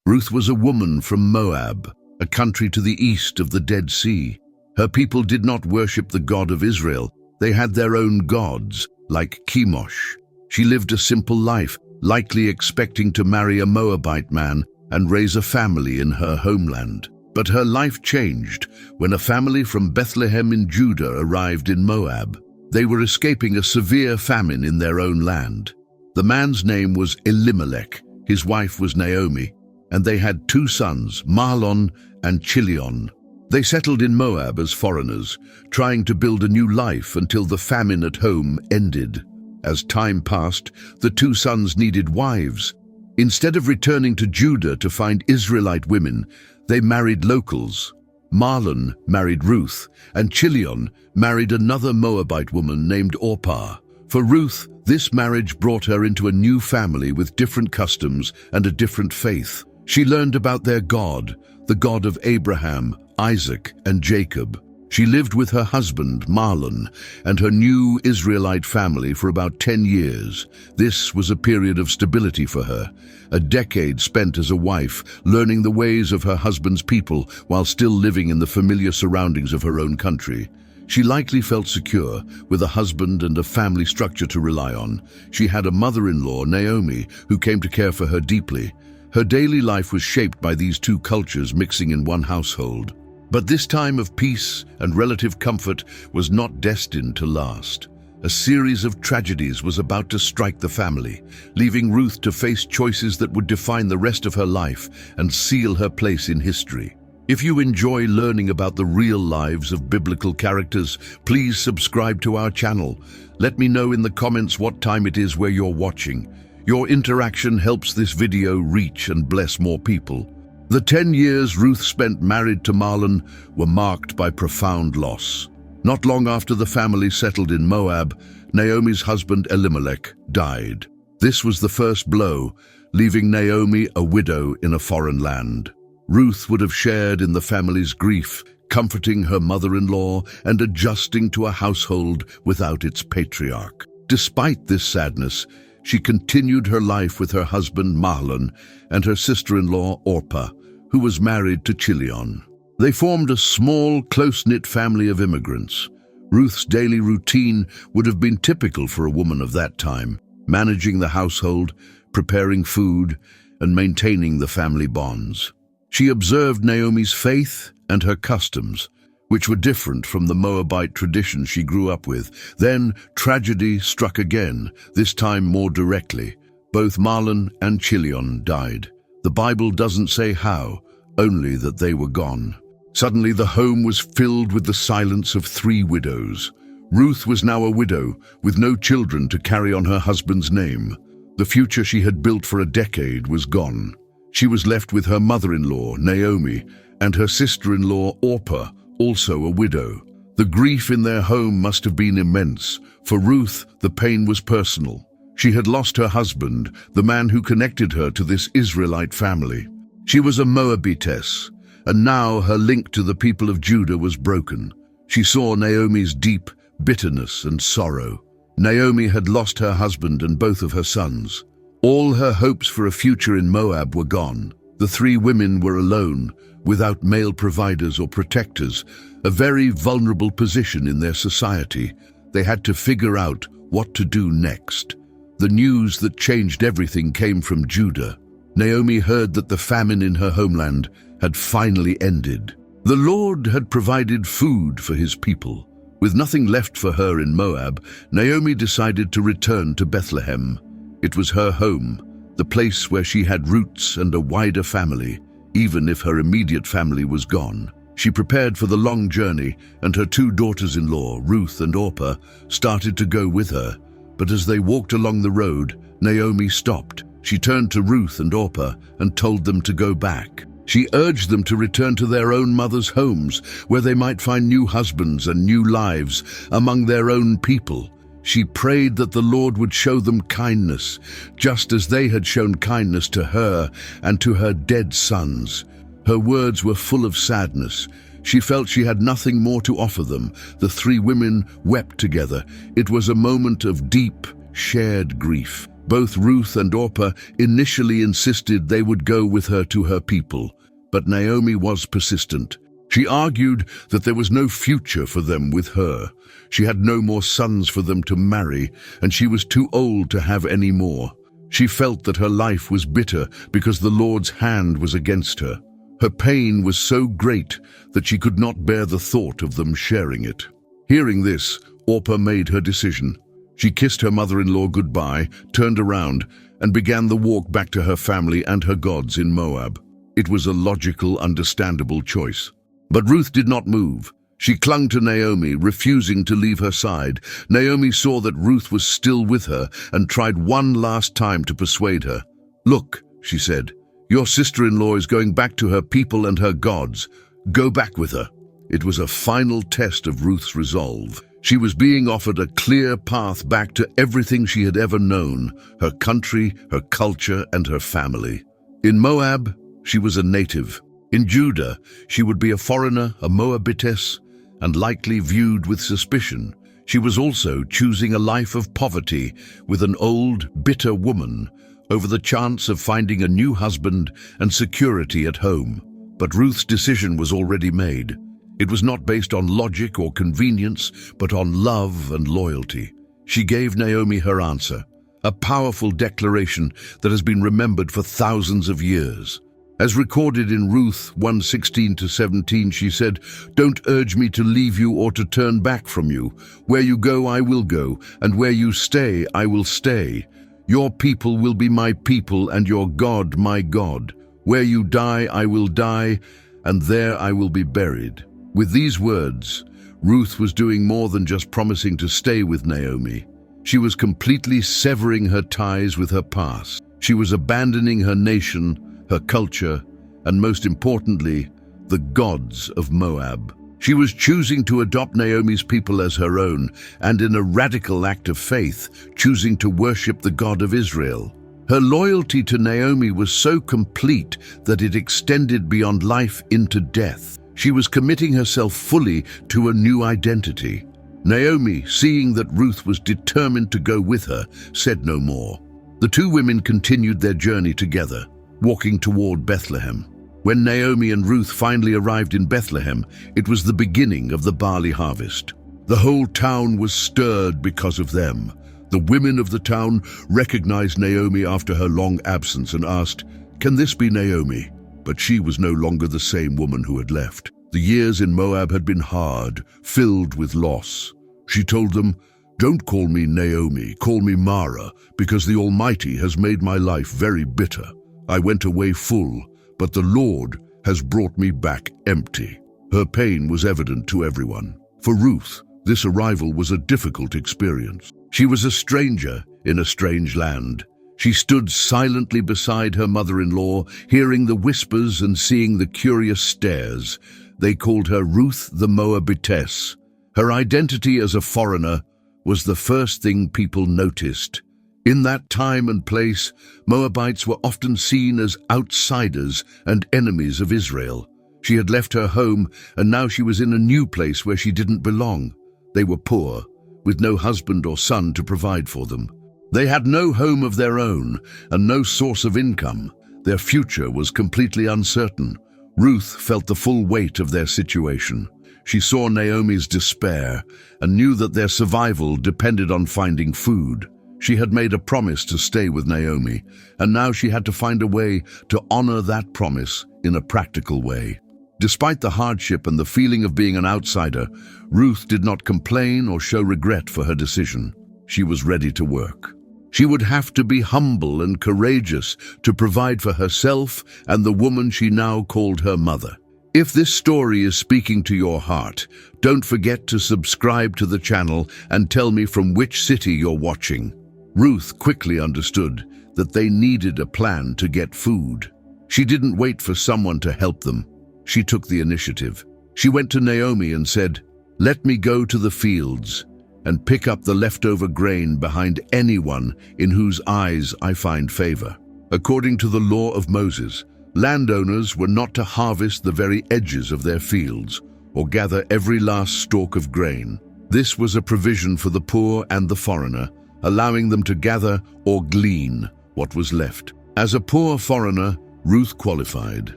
Ruth was a woman from Moab, a country to the east of the Dead Sea. Her people did not worship the God of Israel. They had their own gods, like Chemosh. She lived a simple life, likely expecting to marry a Moabite man and raise a family in her homeland. But her life changed when a family from Bethlehem in Judah arrived in Moab. They were escaping a severe famine in their own land. The man's name was Elimelech, his wife was Naomi, and they had 2 sons, Mahlon and Chilion. They settled in Moab as foreigners, trying to build a new life until the famine at home ended. As time passed, the 2 sons needed wives. Instead of returning to Judah to find Israelite women, they married locals. Mahlon married Ruth, and Chilion married another Moabite woman named Orpah. For Ruth, this marriage brought her into a new family with different customs and a different faith. She learned about their God, the God of Abraham, Isaac, and Jacob. She lived with her husband, Mahlon, and her new Israelite family for about 10 years. This was a period of stability for her, a decade spent as a wife, learning the ways of her husband's people while still living in the familiar surroundings of her own country. She likely felt secure, with a husband and a family structure to rely on. She had a mother-in-law, Naomi, who came to care for her deeply. Her daily life was shaped by these 2 cultures mixing in one household. But this time of peace and relative comfort was not destined to last. A series of tragedies was about to strike the family, leaving Ruth to face choices that would define the rest of her life and seal her place in history. If you enjoy learning about the real lives of biblical characters, please subscribe to our channel. Let me know in the comments what time it is where you're watching. Your interaction helps this video reach and bless more people. The 10 years Ruth spent married to Mahlon were marked by profound loss. Not long after the family settled in Moab, Naomi's husband Elimelech died. This was the first blow, leaving Naomi a widow in a foreign land. Ruth would have shared in the family's grief, comforting her mother-in-law and adjusting to a household without its patriarch. Despite this sadness, she continued her life with her husband Mahlon and her sister-in-law Orpah, who was married to Chilion. They formed a small, close-knit family of immigrants. Ruth's daily routine would have been typical for a woman of that time, managing the household, preparing food, and maintaining the family bonds. She observed Naomi's faith and her customs, which were different from the Moabite traditions she grew up with. Then tragedy struck again, this time more directly. Both Mahlon and Chilion died. The Bible doesn't say how, only that they were gone. Suddenly the home was filled with the silence of 3 widows. Ruth was now a widow, with no children to carry on her husband's name. The future she had built for a decade was gone. She was left with her mother-in-law, Naomi, and her sister-in-law, Orpah, also a widow. The grief in their home must have been immense. For Ruth, the pain was personal. She had lost her husband, the man who connected her to this Israelite family. She was a Moabitess, and now her link to the people of Judah was broken. She saw Naomi's deep bitterness and sorrow. Naomi had lost her husband and both of her sons. All her hopes for a future in Moab were gone. The 3 women were alone, without male providers or protectors, a very vulnerable position in their society. They had to figure out what to do next. The news that changed everything came from Judah. Naomi heard that the famine in her homeland had finally ended. The Lord had provided food for his people. With nothing left for her in Moab, Naomi decided to return to Bethlehem. It was her home, the place where she had roots and a wider family, even if her immediate family was gone. She prepared for the long journey, and her 2 daughters-in-law, Ruth and Orpah, started to go with her. But as they walked along the road, Naomi stopped. She turned to Ruth and Orpah and told them to go back. She urged them to return to their own mothers' homes, where they might find new husbands and new lives among their own people. She prayed that the Lord would show them kindness, just as they had shown kindness to her and to her dead sons. Her words were full of sadness. She felt she had nothing more to offer them. The 3 women wept together. It was a moment of deep, shared grief. Both Ruth and Orpah initially insisted they would go with her to her people, but Naomi was persistent. She argued that there was no future for them with her. She had no more sons for them to marry, and she was too old to have any more. She felt that her life was bitter because the Lord's hand was against her. Her pain was so great that she could not bear the thought of them sharing it. Hearing this, Orpah made her decision. She kissed her mother-in-law goodbye, turned around, and began the walk back to her family and her gods in Moab. It was a logical, understandable choice. But Ruth did not move. She clung to Naomi, refusing to leave her side. Naomi saw that Ruth was still with her and tried one last time to persuade her. "Look," she said, "your sister-in-law is going back to her people and her gods. Go back with her." It was a final test of Ruth's resolve. She was being offered a clear path back to everything she had ever known, her country, her culture, and her family. In Moab, she was a native. In Judah, she would be a foreigner, a Moabitess, and likely viewed with suspicion. She was also choosing a life of poverty with an old, bitter woman over the chance of finding a new husband and security at home. But Ruth's decision was already made. It was not based on logic or convenience, but on love and loyalty. She gave Naomi her answer, a powerful declaration that has been remembered for thousands of years. As recorded in Ruth 1:16-17, she said, "Don't urge me to leave you or to turn back from you. Where you go, I will go, and where you stay, I will stay. Your people will be my people, and your God my God. Where you die, I will die, and there I will be buried." With these words, Ruth was doing more than just promising to stay with Naomi. She was completely severing her ties with her past. She was abandoning her nation, her culture, and most importantly, the gods of Moab. She was choosing to adopt Naomi's people as her own, and in a radical act of faith, choosing to worship the God of Israel. Her loyalty to Naomi was so complete that it extended beyond life into death. She was committing herself fully to a new identity. Naomi, seeing that Ruth was determined to go with her, said no more. The two women continued their journey together, walking toward Bethlehem. When Naomi and Ruth finally arrived in Bethlehem, it was the beginning of the barley harvest. The whole town was stirred because of them. The women of the town recognized Naomi after her long absence and asked, "Can this be Naomi?" But she was no longer the same woman who had left. The years in Moab had been hard, filled with loss. She told them, "Don't call me Naomi, call me Mara, because the Almighty has made my life very bitter. I went away full, but the Lord has brought me back empty." Her pain was evident to everyone. For Ruth, this arrival was a difficult experience. She was a stranger in a strange land. She stood silently beside her mother-in-law, hearing the whispers and seeing the curious stares. They called her Ruth the Moabitess. Her identity as a foreigner was the first thing people noticed. In that time and place, Moabites were often seen as outsiders and enemies of Israel. She had left her home, and now she was in a new place where she didn't belong. They were poor, with no husband or son to provide for them. They had no home of their own and no source of income. Their future was completely uncertain. Ruth felt the full weight of their situation. She saw Naomi's despair and knew that their survival depended on finding food. She had made a promise to stay with Naomi, and now she had to find a way to honor that promise in a practical way. Despite the hardship and the feeling of being an outsider, Ruth did not complain or show regret for her decision. She was ready to work. She would have to be humble and courageous to provide for herself and the woman she now called her mother. If this story is speaking to your heart, don't forget to subscribe to the channel and tell me from which city you're watching. Ruth quickly understood that they needed a plan to get food. She didn't wait for someone to help them. She took the initiative. She went to Naomi and said, "Let me go to the fields and pick up the leftover grain behind anyone in whose eyes I find favor." According to the law of Moses, landowners were not to harvest the very edges of their fields or gather every last stalk of grain. This was a provision for the poor and the foreigner, allowing them to gather or glean what was left. As a poor foreigner, Ruth qualified.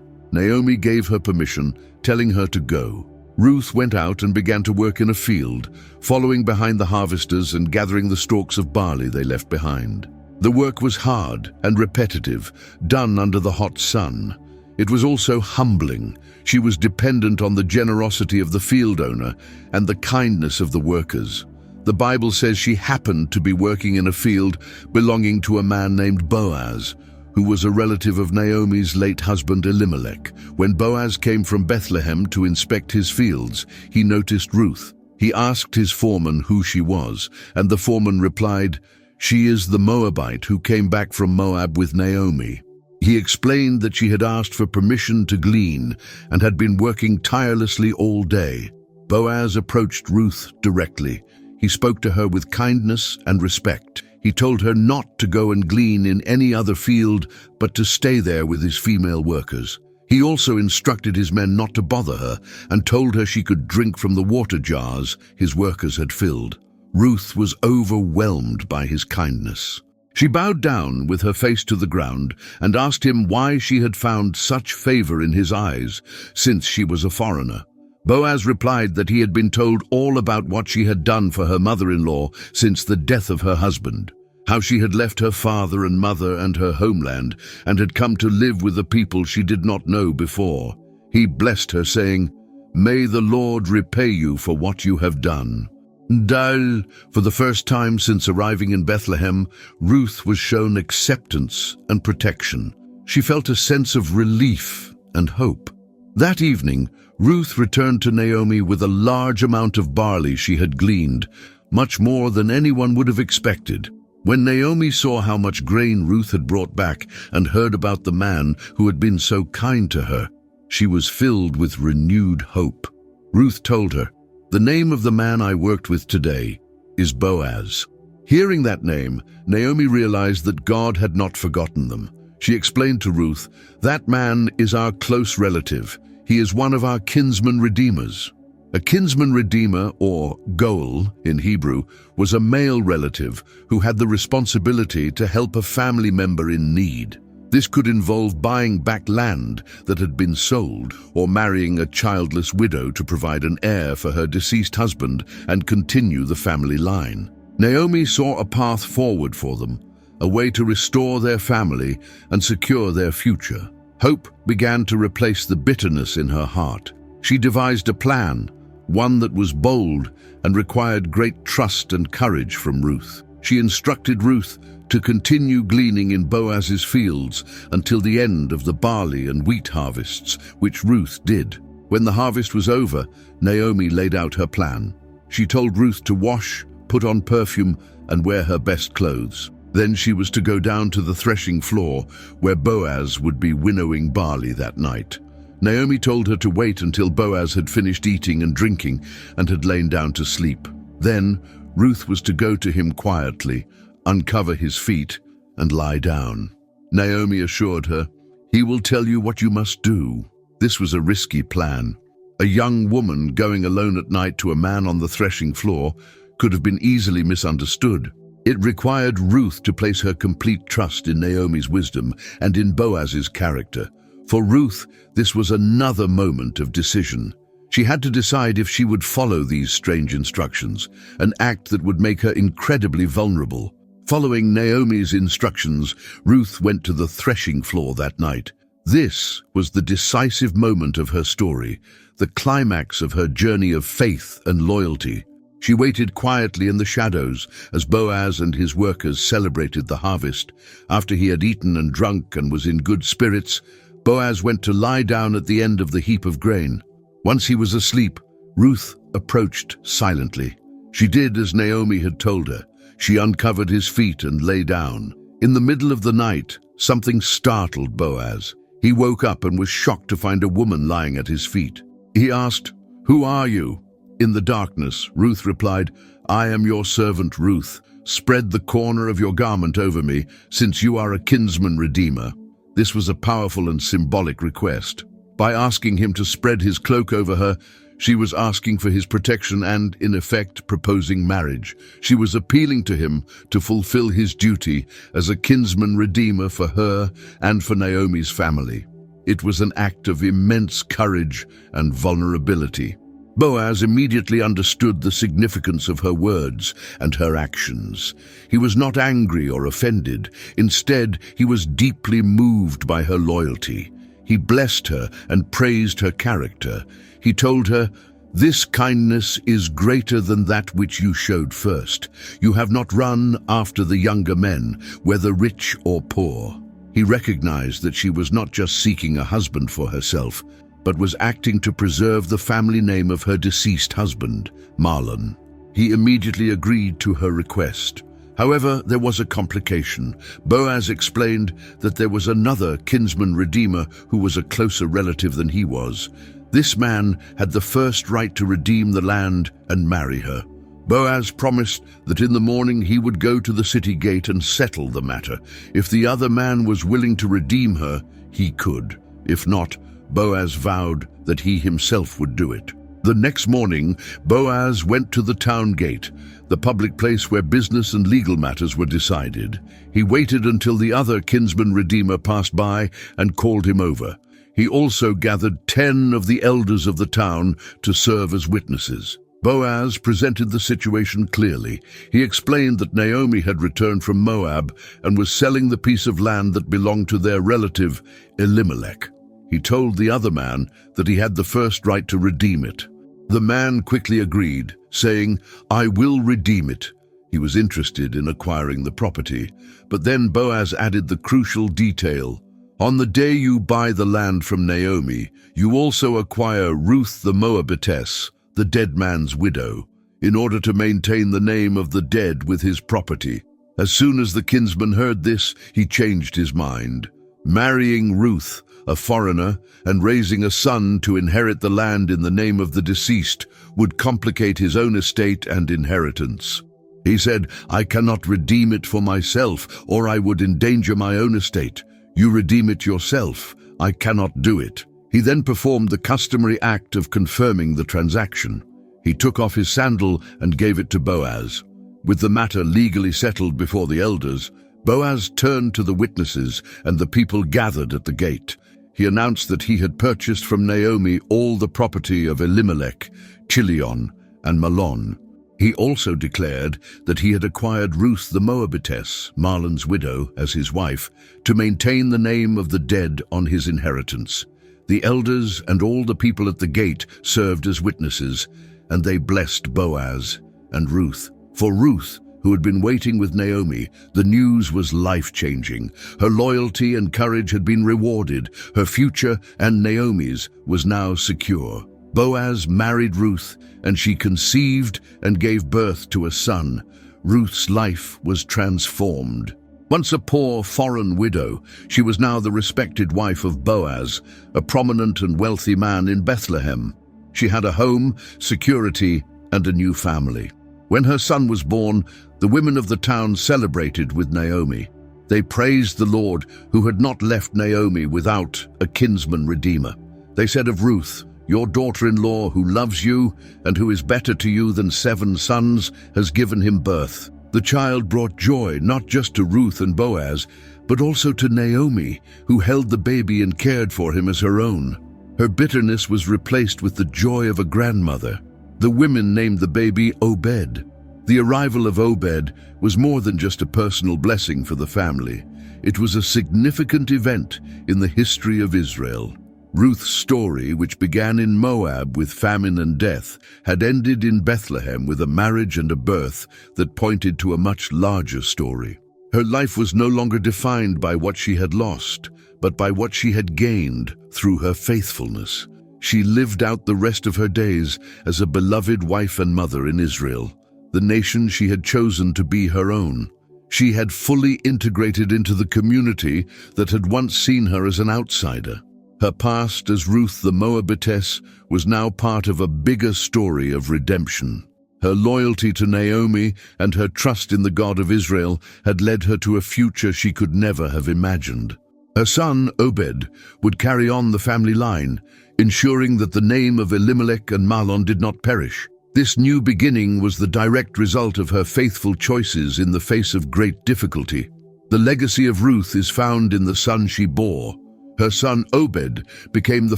Naomi gave her permission, telling her to go. Ruth went out and began to work in a field, following behind the harvesters and gathering the stalks of barley they left behind. The work was hard and repetitive, done under the hot sun. It was also humbling. She was dependent on the generosity of the field owner and the kindness of the workers. The Bible says she happened to be working in a field belonging to a man named Boaz, who was a relative of Naomi's late husband Elimelech. When Boaz came from Bethlehem to inspect his fields, he noticed Ruth. He asked his foreman who she was, and the foreman replied, "She is the Moabite who came back from Moab with Naomi." He explained that she had asked for permission to glean and had been working tirelessly all day. Boaz approached Ruth directly. He spoke to her with kindness and respect. He told her not to go and glean in any other field, but to stay there with his female workers. He also instructed his men not to bother her and told her she could drink from the water jars his workers had filled. Ruth was overwhelmed by his kindness. She bowed down with her face to the ground and asked him why she had found such favor in his eyes, since she was a foreigner. Boaz replied that he had been told all about what she had done for her mother-in-law since the death of her husband, how she had left her father and mother and her homeland and had come to live with a people she did not know before. He blessed her, saying, "May the Lord repay you for what you have done." For the first time since arriving in Bethlehem, Ruth was shown acceptance and protection. She felt a sense of relief and hope. That evening, Ruth returned to Naomi with a large amount of barley she had gleaned, much more than anyone would have expected. When Naomi saw how much grain Ruth had brought back and heard about the man who had been so kind to her, she was filled with renewed hope. Ruth told her, "The name of the man I worked with today is Boaz." Hearing that name, Naomi realized that God had not forgotten them. She explained to Ruth, "That man is our close relative. He is one of our kinsman redeemers." A kinsman redeemer, or goel in Hebrew, was a male relative who had the responsibility to help a family member in need. This could involve buying back land that had been sold or marrying a childless widow to provide an heir for her deceased husband and continue the family line. Naomi saw a path forward for them, a way to restore their family and secure their future. Hope began to replace the bitterness in her heart. She devised a plan, one that was bold and required great trust and courage from Ruth. She instructed Ruth to continue gleaning in Boaz's fields until the end of the barley and wheat harvests, which Ruth did. When the harvest was over, Naomi laid out her plan. She told Ruth to wash, put on perfume, and wear her best clothes. Then she was to go down to the threshing floor, where Boaz would be winnowing barley that night. Naomi told her to wait until Boaz had finished eating and drinking and had lain down to sleep. Then Ruth was to go to him quietly, uncover his feet, and lie down. Naomi assured her, "He will tell you what you must do." This was a risky plan. A young woman going alone at night to a man on the threshing floor could have been easily misunderstood. It required Ruth to place her complete trust in Naomi's wisdom and in Boaz's character. For Ruth, this was another moment of decision. She had to decide if she would follow these strange instructions, an act that would make her incredibly vulnerable. Following Naomi's instructions, Ruth went to the threshing floor that night. This was the decisive moment of her story, the climax of her journey of faith and loyalty. She waited quietly in the shadows as Boaz and his workers celebrated the harvest. After he had eaten and drunk and was in good spirits, Boaz went to lie down at the end of the heap of grain. Once he was asleep, Ruth approached silently. She did as Naomi had told her. She uncovered his feet and lay down. In the middle of the night, something startled Boaz. He woke up and was shocked to find a woman lying at his feet. He asked, "Who are you?" In the darkness, Ruth replied, "I am your servant Ruth. Spread the corner of your garment over me, since you are a kinsman redeemer." This was a powerful and symbolic request. By asking him to spread his cloak over her, She was asking for his protection and, in effect, proposing marriage. She was appealing to him to fulfill his duty as a kinsman redeemer for her and for Naomi's family. It was an act of immense courage and vulnerability. Boaz immediately understood the significance of her words and her actions. He was not angry or offended. Instead, he was deeply moved by her loyalty. He blessed her and praised her character. He told her, "This kindness is greater than that which you showed first. You have not run after the younger men, whether rich or poor." He recognized that she was not just seeking a husband for herself, but was acting to preserve the family name of her deceased husband, Mahlon. He immediately agreed to her request. However, there was a complication. Boaz explained that there was another kinsman redeemer who was a closer relative than he was. This man had the first right to redeem the land and marry her. Boaz promised that in the morning he would go to the city gate and settle the matter. If the other man was willing to redeem her, he could. If not, Boaz vowed that he himself would do it. The next morning, Boaz went to the town gate, the public place where business and legal matters were decided. He waited until the other kinsman redeemer passed by and called him over. He also gathered 10 of the elders of the town to serve as witnesses. Boaz presented the situation clearly. He explained that Naomi had returned from Moab and was selling the piece of land that belonged to their relative, Elimelech. He told the other man that he had the first right to redeem it. The man quickly agreed, saying, "I will redeem it." He was interested in acquiring the property, but then Boaz added the crucial detail. "On the day you buy the land from Naomi, you also acquire Ruth the Moabitess, the dead man's widow, in order to maintain the name of the dead with his property." As soon as the kinsman heard this, he changed his mind. Marrying Ruth, a foreigner, and raising a son to inherit the land in the name of the deceased would complicate his own estate and inheritance. He said, "I cannot redeem it for myself, or I would endanger my own estate. You redeem it yourself. I cannot do it." He then performed the customary act of confirming the transaction. He took off his sandal and gave it to Boaz. With the matter legally settled before the elders, Boaz turned to the witnesses and the people gathered at the gate. He announced that he had purchased from Naomi all the property of Elimelech, Chilion, and Mahlon. He also declared that he had acquired Ruth the Moabitess, Mahlon's widow, as his wife, to maintain the name of the dead on his inheritance. The elders and all the people at the gate served as witnesses, and they blessed Boaz and Ruth. For Ruth, who had been waiting with Naomi, the news was life-changing. Her loyalty and courage had been rewarded. Her future and Naomi's was now secure. Boaz married Ruth, and she conceived and gave birth to a son. Ruth's life was transformed. Once a poor foreign widow, she was now the respected wife of Boaz, a prominent and wealthy man in Bethlehem. She had a home, security, and a new family. When her son was born, the women of the town celebrated with Naomi. They praised the Lord, who had not left Naomi without a kinsman redeemer. They said of Ruth, "Your daughter-in-law, who loves you and who is better to you than 7 sons, has given him birth." The child brought joy not just to Ruth and Boaz, but also to Naomi, who held the baby and cared for him as her own. Her bitterness was replaced with the joy of a grandmother. The women named the baby Obed. The arrival of Obed was more than just a personal blessing for the family. It was a significant event in the history of Israel. Ruth's story, which began in Moab with famine and death, had ended in Bethlehem with a marriage and a birth that pointed to a much larger story. Her life was no longer defined by what she had lost, but by what she had gained through her faithfulness. She lived out the rest of her days as a beloved wife and mother in Israel, the nation she had chosen to be her own. She had fully integrated into the community that had once seen her as an outsider. Her past as Ruth the Moabitess was now part of a bigger story of redemption. Her loyalty to Naomi and her trust in the God of Israel had led her to a future she could never have imagined. Her son, Obed, would carry on the family line, ensuring that the name of Elimelech and Mahlon did not perish. This new beginning was the direct result of her faithful choices in the face of great difficulty. The legacy of Ruth is found in the son she bore. Her son Obed became the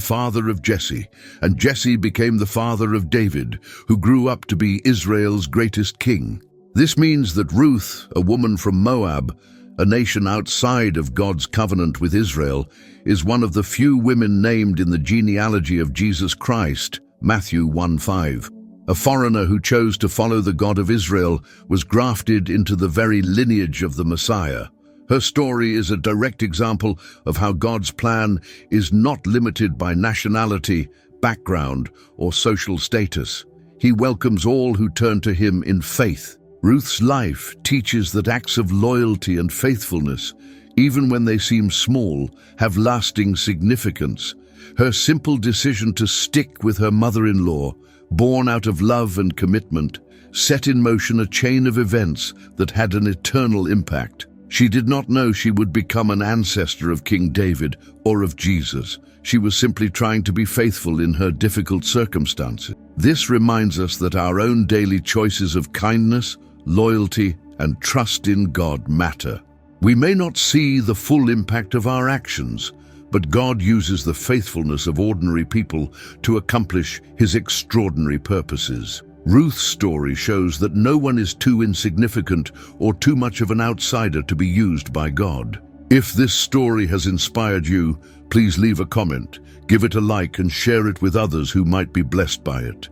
father of Jesse, and Jesse became the father of David, who grew up to be Israel's greatest king. This means that Ruth, a woman from Moab, a nation outside of God's covenant with Israel, is one of the few women named in the genealogy of Jesus Christ, Matthew 1:5. A foreigner who chose to follow the God of Israel was grafted into the very lineage of the Messiah. Her story is a direct example of how God's plan is not limited by nationality, background, or social status. He welcomes all who turn to him in faith. Ruth's life teaches that acts of loyalty and faithfulness, even when they seem small, have lasting significance. Her simple decision to stick with her mother-in-law, born out of love and commitment, set in motion a chain of events that had an eternal impact. She did not know she would become an ancestor of King David or of Jesus. She was simply trying to be faithful in her difficult circumstances. This reminds us that our own daily choices of kindness, loyalty, and trust in God matter. We may not see the full impact of our actions, but God uses the faithfulness of ordinary people to accomplish his extraordinary purposes. Ruth's story shows that no one is too insignificant or too much of an outsider to be used by God. If this story has inspired you, please leave a comment, give it a like, and share it with others who might be blessed by it.